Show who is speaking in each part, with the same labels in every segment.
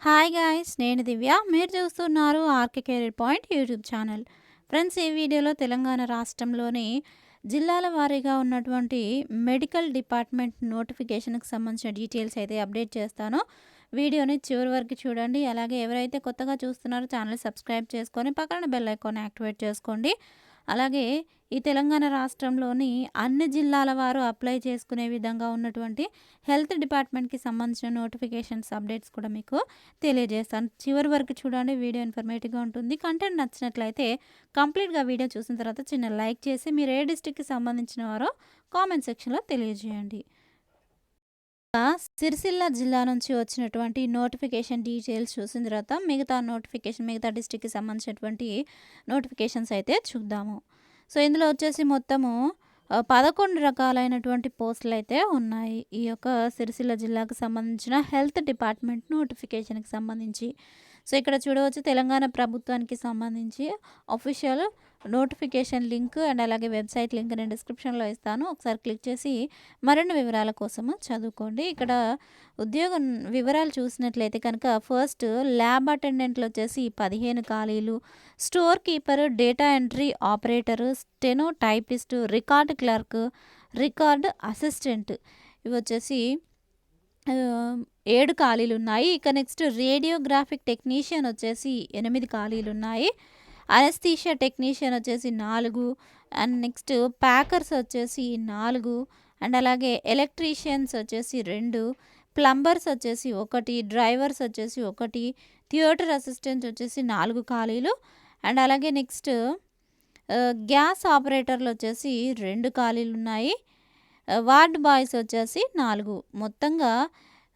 Speaker 1: Hi guys, నేను దివ్య. మీరు చూస్తున్నారు RK career point YouTube channel. Friends, ఈ వీడియోలో తెలంగాణ రాష్ట్రంలోని జిల్లాల వారీగా ఉన్నటువంటి మెడికల్ డిపార్ట్మెంట్ నోటిఫికేషన్కి సంబంధించిన డీటెయిల్స్ అయితే అప్డేట్ చేస్తాను. వీడియోని చివరి వరకు చూడండి. అలాగే ఎవరైతే కొత్తగా చూస్తున్నారో ఛానల్ సబ్స్క్రైబ్ చేసుకొని పక్కన బెల్ ఐకాన్ యాక్టివేట్ చేసుకోండి. అలాగే ఈ తెలంగాణ రాష్ట్రంలోని అన్ని జిల్లాల వారు అప్లై చేసుకునే విధంగా ఉన్నటువంటి హెల్త్ డిపార్ట్మెంట్కి సంబంధించిన నోటిఫికేషన్స్ అప్డేట్స్ కూడా మీకు తెలియజేస్తాను. చివరి వరకు చూడండి. వీడియో ఇన్ఫర్మేటివ్గా ఉంటుంది. కంటెంట్ నచ్చినట్లయితే కంప్లీట్గా వీడియో చూసిన తర్వాత చిన్న లైక్ చేసి మీరు ఏ డిస్ట్రిక్ట్కి సంబంధించిన వారో కామెంట్ సెక్షన్లో తెలియజేయండి. సిరిసిల్ల జిల్లా నుంచి వచ్చినటువంటి నోటిఫికేషన్ డీటెయిల్స్ చూసిన తర్వాత మిగతా డిస్ట్రిక్ట్కి సంబంధించినటువంటి నోటిఫికేషన్స్ అయితే చూద్దాము. సో ఇందులో వచ్చేసి మొత్తము 11 రకాలైనటువంటి పోస్టులు అయితే ఉన్నాయి. ఈ యొక్క సిరిసిల్ల జిల్లాకు సంబంధించిన హెల్త్ డిపార్ట్మెంట్ నోటిఫికేషన్కి సంబంధించి. సో ఇక్కడ చూడవచ్చు, తెలంగాణ ప్రభుత్వానికి సంబంధించి అఫీషియల్ నోటిఫికేషన్ లింక్ అండ్ అలాగే వెబ్సైట్ లింక్ నేను డిస్క్రిప్షన్లో ఇస్తాను. ఒకసారి క్లిక్ చేసి మరిన్ని వివరాల కోసము చదువుకోండి. ఇక్కడ ఉద్యోగం వివరాలు చూసినట్లయితే కనుక ఫస్ట్ ల్యాబ్ అటెండెంట్లు వచ్చేసి 15 ఖాళీలు, store keeper, data entry operator, steno typist, record clerk, record assistant ఇవి వచ్చేసి 7 ఖాళీలు ఉన్నాయి. ఇక నెక్స్ట్ రేడియోగ్రాఫిక్ టెక్నీషియన్ వచ్చేసి 8 ఖాళీలు ఉన్నాయి. అనస్థీషియా టెక్నీషియన్ వచ్చేసి 4 అండ్ నెక్స్ట్ ప్యాకర్స్ వచ్చేసి 4 అండ్ అలాగే ఎలక్ట్రీషియన్స్ వచ్చేసి 2, ప్లంబర్స్ వచ్చేసి 1, డ్రైవర్స్ వచ్చేసి 1, థియేటర్ అసిస్టెంట్ వచ్చేసి 4 ఖాళీలు అండ్ అలాగే నెక్స్ట్ గ్యాస్ ఆపరేటర్లు వచ్చేసి 2 ఖాళీలు ఉన్నాయి. వార్డ్ బాయ్స్ వచ్చేసి 4. మొత్తంగా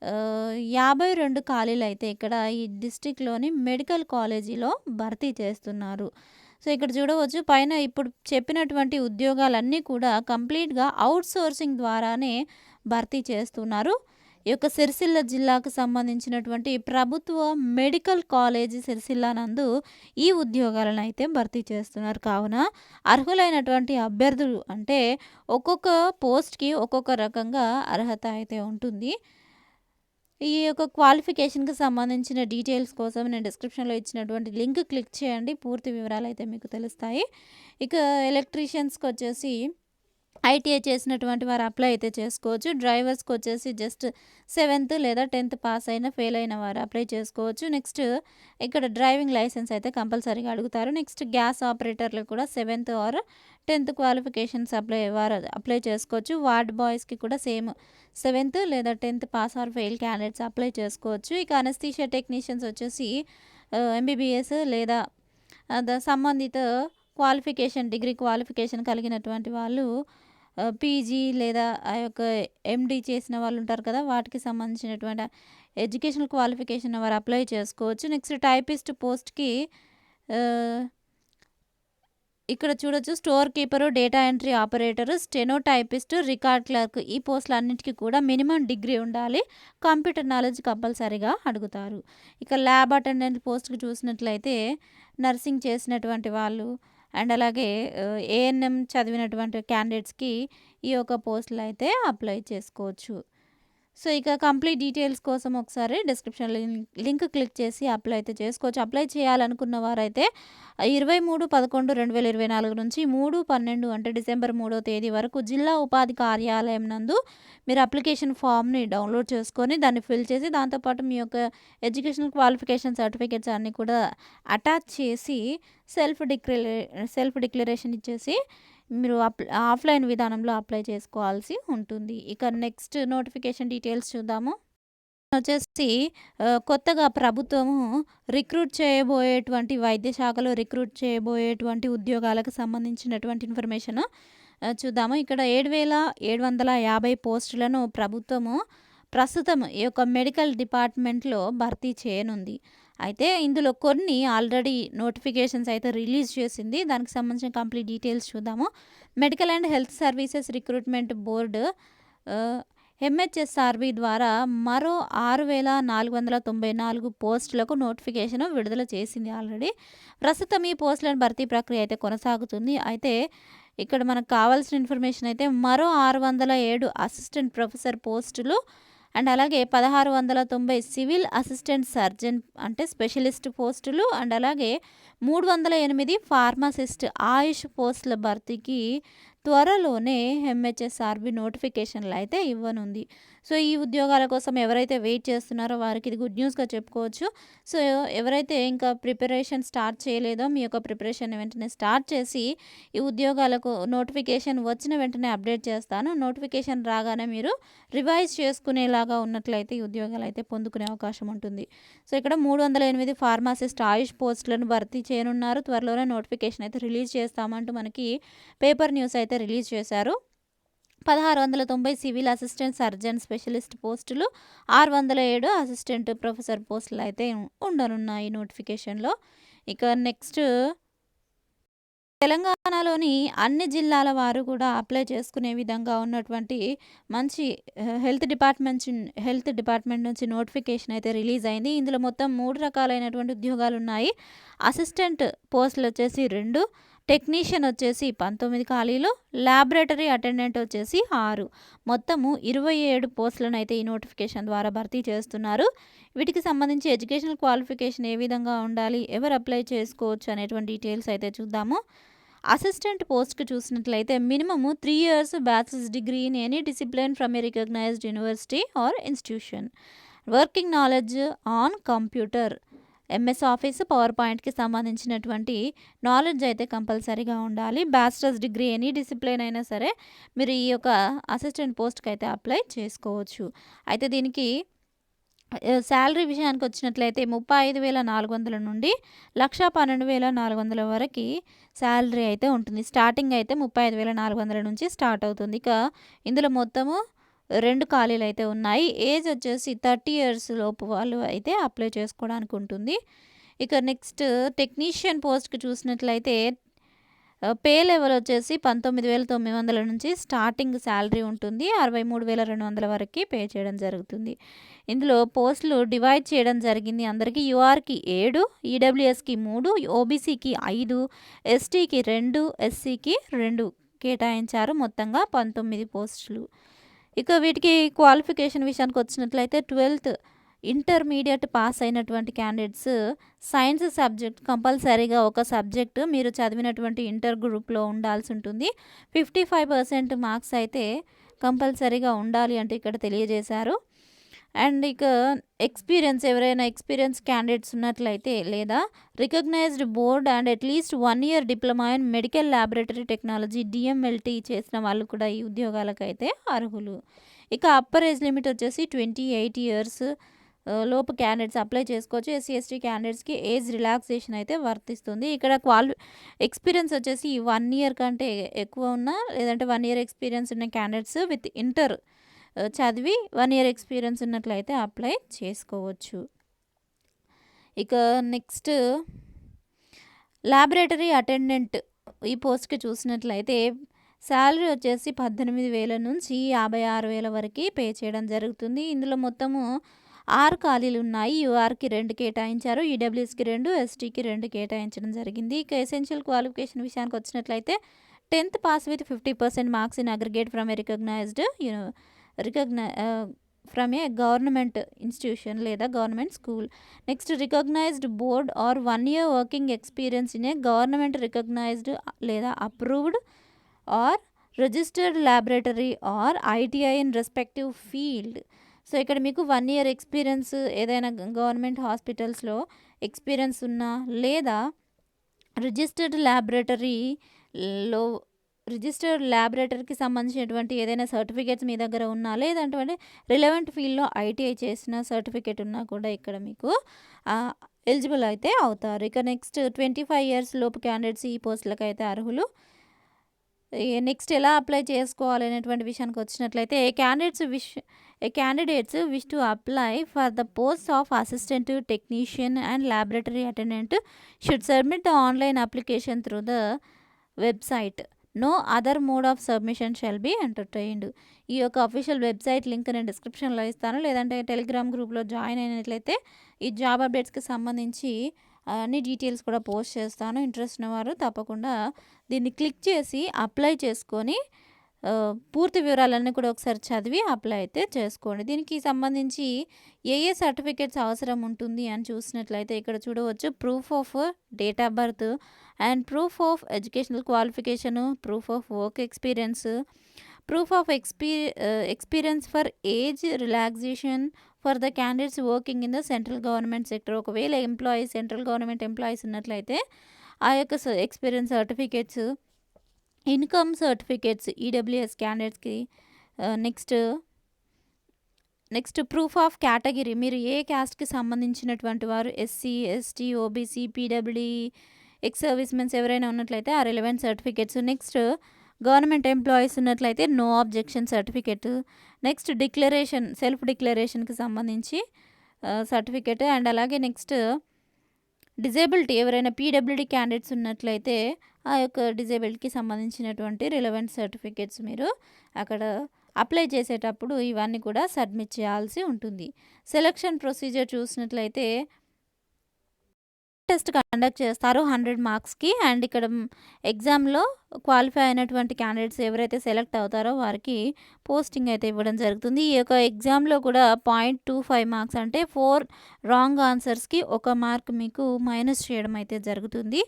Speaker 1: 52 ఖాళీలు అయితే ఇక్కడ ఈ డిస్ట్రిక్ట్లోని మెడికల్ కాలేజీలో భర్తీ చేస్తున్నారు. సో ఇక్కడ చూడవచ్చు, పైన ఇప్పుడు చెప్పినటువంటి ఉద్యోగాలన్నీ కూడా కంప్లీట్గా అవుట్ సోర్సింగ్ ద్వారానే భర్తీ చేస్తున్నారు. ఈ యొక్క సిరిసిల్ల జిల్లాకు సంబంధించినటువంటి ప్రభుత్వ మెడికల్ కాలేజీ సిరిసిల్ల నందు ఈ ఉద్యోగాలను అయితే భర్తీ చేస్తున్నారు. కావున అర్హులైనటువంటి అభ్యర్థులు అంటే ఒక్కొక్క పోస్ట్కి ఒక్కొక్క రకంగా అర్హత అయితే ఉంటుంది. ఈ యొక్క క్వాలిఫికేషన్కి సంబంధించిన డీటెయిల్స్ కోసం నేను డిస్క్రిప్షన్లో ఇచ్చినటువంటి లింక్ క్లిక్ చేయండి. పూర్తి వివరాలు అయితే మీకు తెలుస్తాయి. ఇక ఎలక్ట్రీషియన్స్కి వచ్చేసి ఐటీఐ చేసినటువంటి వారు అప్లై అయితే చేసుకోవచ్చు. డ్రైవర్స్కి వచ్చేసి జస్ట్ 7th లేదా 10th పాస్ అయిన ఫెయిల్ అయిన వారు అప్లై చేసుకోవచ్చు. నెక్స్ట్ ఇక్కడ డ్రైవింగ్ లైసెన్స్ అయితే కంపల్సరీగా అడుగుతారు. నెక్స్ట్ గ్యాస్ ఆపరేటర్లు కూడా 7th or 10th qualifications apply చేసుకోవచ్చు. వార్డ్ బాయ్స్కి కూడా సేమ్ 7th లేదా 10th pass or fail candidates apply చేసుకోవచ్చు. ఇక అనస్థీషియా టెక్నీషియన్స్ వచ్చేసి ఎంబీబీఎస్ లేదా సంబంధిత డిగ్రీ క్వాలిఫికేషన్ కలిగినటువంటి వాళ్ళు పీజీ లేదా ఆ యొక్క ఎండీ చేసిన వాళ్ళు ఉంటారు కదా, వాటికి సంబంధించినటువంటి ఎడ్యుకేషనల్ క్వాలిఫికేషన్ వారు అప్లై చేసుకోవచ్చు. నెక్స్ట్ టైపిస్ట్ పోస్ట్కి ఇక్కడ చూడొచ్చు, store keeper, data entry operator, steno typist, record clerk ఈ పోస్టులు అన్నింటికి కూడా మినిమం డిగ్రీ ఉండాలి. కంప్యూటర్ నాలెడ్జ్ కంపల్సరీగా అడుగుతారు. ఇక ల్యాబ్ అటెండెంట్ పోస్ట్కి చూసినట్లయితే నర్సింగ్ చేసినటువంటి వాళ్ళు అండ్ అలాగే ఏఎన్ఎం చదివినటువంటి క్యాండిడేట్స్కి ఈ యొక్క పోస్టులు అయితే అప్లై చేసుకోవచ్చు. సో ఇక కంప్లీట్ డీటెయిల్స్ కోసం ఒకసారి డిస్క్రిప్షన్లో లింక్ క్లిక్ చేసి అప్లై అయితే చేసుకోవచ్చు. అప్లై చేయాలనుకున్న వారైతే 23/11/2024 నుంచి 3/12 అంటే డిసెంబర్ 3వ తేదీ వరకు జిల్లా ఉపాధి కార్యాలయం నందు మీరు అప్లికేషన్ ఫామ్ని డౌన్లోడ్ చేసుకొని దాన్ని ఫిల్ చేసి దాంతోపాటు మీ యొక్క ఎడ్యుకేషనల్ క్వాలిఫికేషన్ సర్టిఫికేట్స్ అన్నీ కూడా అటాచ్ చేసి సెల్ఫ్ డిక్లరేషన్ ఇచ్చేసి మీరు ఆఫ్లైన్ విధానంలో అప్లై చేసుకోవాల్సి ఉంటుంది. ఇక నెక్స్ట్ నోటిఫికేషన్ డీటెయిల్స్ చూద్దాము. వచ్చేసి కొత్తగా ప్రభుత్వము వైద్య శాఖలో రిక్రూట్ చేయబోయేటువంటి ఉద్యోగాలకు సంబంధించినటువంటి ఇన్ఫర్మేషన్ చూద్దాము. ఇక్కడ 7,750 పోస్టులను ప్రభుత్వము ప్రస్తుతం ఈ యొక్క మెడికల్ డిపార్ట్మెంట్లో భర్తీ చేయనుంది. అయితే ఇందులో కొన్ని ఆల్రెడీ నోటిఫికేషన్స్ అయితే రిలీజ్ చేసింది. దానికి సంబంధించిన కంప్లీట్ డీటెయిల్స్ చూద్దాము. Medical and health services recruitment board MHSRB ద్వారా మరో 6,494 పోస్టులకు నోటిఫికేషన్ విడుదల చేసింది ఆల్రెడీ. ప్రస్తుతం ఈ పోస్టులను భర్తీ ప్రక్రియ అయితే కొనసాగుతుంది. అయితే ఇక్కడ మనకు కావాల్సిన ఇన్ఫర్మేషన్ అయితే మరో 607 అసిస్టెంట్ ప్రొఫెసర్ పోస్టులు అండ్ అలాగే 1690 సివిల్ అసిస్టెంట్ సర్జన్ అంటే స్పెషలిస్ట్ పోస్టులు. అండ్ అలాగే 308 ఫార్మసిస్ట్ ఆయుష్ పోస్టుల భర్తీకి త్వరలోనే ఎంహెచ్ఎస్ఆర్బి నోటిఫికేషన్లు అయితే ఇవ్వనుంది. సో ఈ ఉద్యోగాల కోసం ఎవరైతే వెయిట్ చేస్తున్నారో వారికి ఇది గుడ్ న్యూస్గా చెప్పుకోవచ్చు. సో ఎవరైతే ఇంకా ప్రిపరేషన్ స్టార్ట్ చేయలేదో మీ యొక్క ప్రిపరేషన్ వెంటనే స్టార్ట్ చేసి ఈ ఉద్యోగాలకు నోటిఫికేషన్ వచ్చిన వెంటనే అప్డేట్ చేస్తాను. నోటిఫికేషన్ రాగానే మీరు రివైజ్ చేసుకునేలాగా ఉన్నట్లయితే ఈ ఉద్యోగాలు అయితే పొందుకునే అవకాశం ఉంటుంది. సో ఇక్కడ 308 ఫార్మసిస్ట్ ఆయుష్ పోస్టులను భర్తీ చేయనున్నారు. త్వరలోనే నోటిఫికేషన్ అయితే రిలీజ్ చేస్తామంటూ మనకి పేపర్ న్యూస్ అయితే రిలీజ్ చేశారు. 1690 సివిల్ అసిస్టెంట్ సర్జన్ స్పెషలిస్ట్ పోస్టులు, 607 అసిస్టెంట్ ప్రొఫెసర్ పోస్టులు అయితే ఉండనున్నాయి నోటిఫికేషన్లో. ఇక నెక్స్ట్ తెలంగాణలోని అన్ని జిల్లాల వారు కూడా అప్లై చేసుకునే విధంగా ఉన్నటువంటి మంచి హెల్త్ డిపార్ట్మెంట్ నుంచి నోటిఫికేషన్ అయితే రిలీజ్ అయింది. ఇందులో మొత్తం 3 రకాలైనటువంటి ఉద్యోగాలు ఉన్నాయి. అసిస్టెంట్ పోస్టులు వచ్చేసి 2, టెక్నీషియన్ వచ్చేసి 19 ఖాళీలు, ల్యాబొరేటరీ అటెండెంట్ వచ్చేసి 6, మొత్తము 27 పోస్టులను అయితే ఈ నోటిఫికేషన్ ద్వారా భర్తీ చేస్తున్నారు. వీటికి సంబంధించి ఎడ్యుకేషనల్ క్వాలిఫికేషన్ ఏ విధంగా ఉండాలి, ఎవరు అప్లై చేసుకోవచ్చు అనేటువంటి డీటెయిల్స్ అయితే చూద్దాము. అసిస్టెంట్ పోస్ట్కి చూసినట్లయితే minimum 3 years bachelor's degree in any discipline from a recognised university or institution, working knowledge on computer, MS office, power పాయింట్కి సంబంధించినటువంటి నాలెడ్జ్ అయితే కంపల్సరీగా ఉండాలి. బ్యాచిలర్స్ డిగ్రీ ఎనీ డిసిప్లిన్ అయినా సరే మీరు ఈ యొక్క అసిస్టెంట్ పోస్ట్కి అయితే అప్లై చేసుకోవచ్చు. అయితే దీనికి శాలరీ విషయానికి వచ్చినట్లయితే 35,400 నుండి 1,12,400 వరకు శాలరీ అయితే ఉంటుంది. స్టార్టింగ్ అయితే 35,400 నుంచి స్టార్ట్ అవుతుంది. ఇక ఇందులో మొత్తము 2 ఖాళీలు అయితే ఉన్నాయి. ఏజ్ వచ్చేసి 30 years లోపు వాళ్ళు అయితే అప్లై చేసుకోవడానికి ఉంటుంది. ఇక నెక్స్ట్ టెక్నీషియన్ పోస్ట్కి చూసినట్లయితే పే లెవెల్ వచ్చేసి 19,900 నుంచి స్టార్టింగ్ శాలరీ ఉంటుంది. 63,200 వరకు పే చేయడం జరుగుతుంది. ఇందులో పోస్టులు డివైడ్ చేయడం జరిగింది. అందరికీ యూఆర్కి 7, ఈడబ్ల్యూఎస్కి 3, ఓబీసీకి 5, ఎస్టీకి 2, ఎస్సీకి 2 కేటాయించారు. మొత్తంగా 19 పోస్టులు. ఇక వీటికి క్వాలిఫికేషన్ విషయానికి వచ్చినట్లయితే 12th ఇంటర్మీడియట్ పాస్ అయినటువంటి క్యాండిడేట్స్ సైన్స్ సబ్జెక్ట్ కంపల్సరీగా ఒక సబ్జెక్టు మీరు చదివినటువంటి ఇంటర్ గ్రూప్లో ఉండాల్సి ఉంటుంది. 55% మార్క్స్ అయితే కంపల్సరీగా ఉండాలి అంటే ఇక్కడ తెలియజేశారు. అండ్ ఇక ఎవరైనా ఎక్స్పీరియన్స్ క్యాండిడేట్స్ ఉన్నట్లయితే లేదా recognised board and at least 1 year diploma in medical laboratory technology DMLT చేసిన వాళ్ళు కూడా ఈ ఉద్యోగాలకైతే అర్హులు. ఇక అప్పర్ ఏజ్ లిమిట్ వచ్చేసి 28 years లోపు క్యాండిడేట్స్ అప్లై చేసుకోవచ్చు. ఎస్సీ ఎస్టీ క్యాండిడేట్స్కి ఏజ్ రిలాక్సేషన్ అయితే వర్తిస్తుంది. ఇక్కడ ఎక్స్పీరియన్స్ వచ్చేసి 1 year కంటే ఎక్కువ ఉన్న లేదంటే 1 year ఎక్స్పీరియన్స్ ఉన్న క్యాండిడేట్స్ విత్ ఇంటర్ చదివి 1 year ఎక్స్పీరియన్స్ ఉన్నట్లయితే అప్లై చేసుకోవచ్చు. ఇక నెక్స్ట్ ల్యాబొరేటరీ అటెండెంట్ ఈ పోస్ట్కి చూసినట్లయితే శాలరీ వచ్చేసి 18,000 నుంచి 56,000 వరకు పే చేయడం జరుగుతుంది. ఇందులో మొత్తము 6 ఖాళీలు ఉన్నాయి. యూఆర్కి 2 కేటాయించారు, ఈడబ్ల్యూఎస్కి 2, ఎస్టీకి 2 కేటాయించడం జరిగింది. ఇక ఎసెన్షియల్ క్వాలిఫికేషన్ విషయానికి వచ్చినట్లయితే 10th pass with 50% marks in aggregate from a from a government institution లేదా government school. Next recognized board or 1 year working experience in a government recognized లేదా approved or registered laboratory or ITI in respective field. So ఇక్కడ మీకు 1 year experience ఏదైనా government హాస్పిటల్స్లో experience ఉన్నా లేదా registered ల్యాబొరేటరీకి సంబంధించినటువంటి ఏదైనా సర్టిఫికేట్స్ మీ దగ్గర ఉన్నా లేదంటే రిలవెంట్ ఫీల్డ్లో ఐటీఐ చేసిన సర్టిఫికేట్ ఉన్నా కూడా ఇక్కడ మీకు ఎలిజిబుల్ అయితే అవుతారు. ఇక నెక్స్ట్ 25 years లోపు క్యాండిడేట్స్ ఈ పోస్టులకు అయితే అర్హులు. నెక్స్ట్ ఎలా అప్లై చేసుకోవాలి అనేటువంటి విషయానికి వచ్చినట్లయితే candidates wish to apply for the post of assistant technician and laboratory attendant should submit the online application through the website. No other mode of submission shall be entertained. ఈ యొక్క official website link నేను డిస్క్రిప్షన్లో ఇస్తాను, లేదంటే Telegram గ్రూప్లో join అయినట్లయితే ఈ job అప్డేట్స్కి సంబంధించి అన్ని డీటెయిల్స్ కూడా పోస్ట్ చేస్తాను. ఇంట్రెస్ట్ ఉన్నవారు తప్పకుండా దీన్ని క్లిక్ చేసి అప్లై చేసుకొని పూర్తి వివరాలన్నీ కూడా ఒకసారి చదివి అప్లై అయితే చేసుకోండి. దీనికి సంబంధించి ఏ ఏ సర్టిఫికేట్స్ అవసరం ఉంటుంది అని చూసినట్లయితే ఇక్కడ చూడవచ్చు. Proof of date of birth and proof of educational qualification, proof of work experience, proof of experience for age relaxation for the candidates working in the central government sector. ఒకవేళ సెంట్రల్ గవర్నమెంట్ ఎంప్లాయీస్ ఉన్నట్లయితే ఆ యొక్క experience certificates, income certificates EWS క్యాండిడేట్స్కి. Next proof of category, మీరు ఏ క్యాస్ట్కి సంబంధించినటువంటి వారు, SC, ST, OBC, PWD, ex service mens ఎవరైనా ఉన్నట్లయితే ఆ relevant certificates. Next government employees ఉన్నట్లయితే no objection certificate. Next declaration, self డిక్లరేషన్కి సంబంధించి సర్టిఫికేట్. అండ్ అలాగే నెక్స్ట్ డిజేబిలిటీ, ఎవరైనా పీడబ్ల్యూడీ క్యాండిడేట్స్ ఉన్నట్లయితే ఆ యొక్క డిజేబిలిటీకి సంబంధించినటువంటి రిలవెంట్ సర్టిఫికేట్స్ మీరు అక్కడ అప్లై చేసేటప్పుడు ఇవన్నీ కూడా సబ్మిట్ చేయాల్సి ఉంటుంది. సెలక్షన్ ప్రొసీజర్ చూసినట్లయితే టెస్ట్ కండక్ట్ చేస్తారు 100 మార్క్స్కి. అండ్ ఇక్కడ ఎగ్జామ్లో క్వాలిఫై అయినటువంటి క్యాండిడేట్స్ ఎవరైతే సెలెక్ట్ అవుతారో వారికి పోస్టింగ్ అయితే ఇవ్వడం జరుగుతుంది. ఈ యొక్క ఎగ్జామ్లో కూడా 0.25 మార్క్స్, అంటే 4 రాంగ్ ఆన్సర్స్కి 1 మార్క్ మీకు మైనస్ చేయడం అయితే జరుగుతుంది.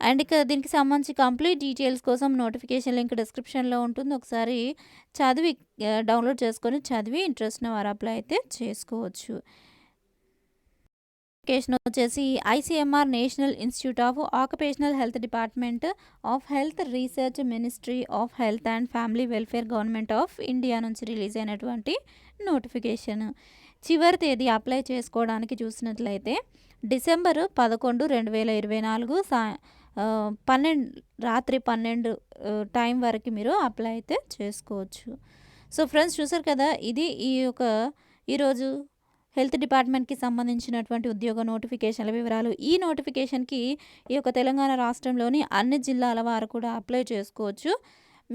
Speaker 1: అండ్ ఇక దీనికి సంబంధించి కంప్లీట్ డీటెయిల్స్ కోసం నోటిఫికేషన్ లింక్ డిస్క్రిప్షన్లో ఉంటుంది. ఒకసారి చదివి డౌన్లోడ్ చేసుకొని చదివి ఇంట్రెస్ట్ ఉన్న వారు అప్లై అయితే చేసుకోవచ్చు. నోటిఫికేషన్ వచ్చేసి ICMR, national institute of occupational health, department of health research, ministry of health and family welfare, government of India నుంచి రిలీజ్ అయినటువంటి నోటిఫికేషన్. చివరి తేదీ అప్లై చేసుకోవడానికి చూసినట్లయితే డిసెంబర్ 11, 2024 రాత్రి 12 టైం వరకు మీరు అప్లై అయితే చేసుకోవచ్చు. సో ఫ్రెండ్స్, చూసారు కదా, ఇది ఈరోజు హెల్త్ డిపార్ట్మెంట్కి సంబంధించినటువంటి ఉద్యోగ నోటిఫికేషన్ల వివరాలు. ఈ నోటిఫికేషన్కి ఈ యొక్క తెలంగాణ రాష్ట్రంలోని అన్ని జిల్లాల వారు కూడా అప్లై చేసుకోవచ్చు,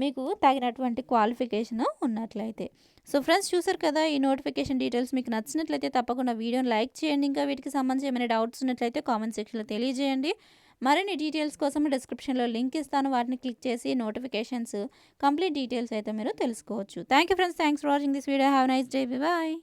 Speaker 1: మీకు తగినటువంటి క్వాలిఫికేషన్ ఉన్నట్లయితే. సో ఫ్రెండ్స్, చూసారు కదా, ఈ నోటిఫికేషన్ డీటెయిల్స్ మీకు నచ్చినట్లయితే తప్పకుండా వీడియోని లైక్ చేయండి. ఇంకా వీటికి సంబంధించి ఏమైనా డౌట్స్ ఉన్నట్లయితే కామెంట్ సెక్షన్లో తెలియజేయండి. మరిన్ని డీటెయిల్స్ కోసం డిస్క్రిప్షన్లో లింక్ ఇస్తాను, వాటిని క్లిక్ చేసి నోటిఫికేషన్స్ కంప్లీట్ డీటెయిల్స్ అయితే మీరు తెలుసుకోవచ్చు. Thank you friends, thanks for watching this video. Have nice day, bye.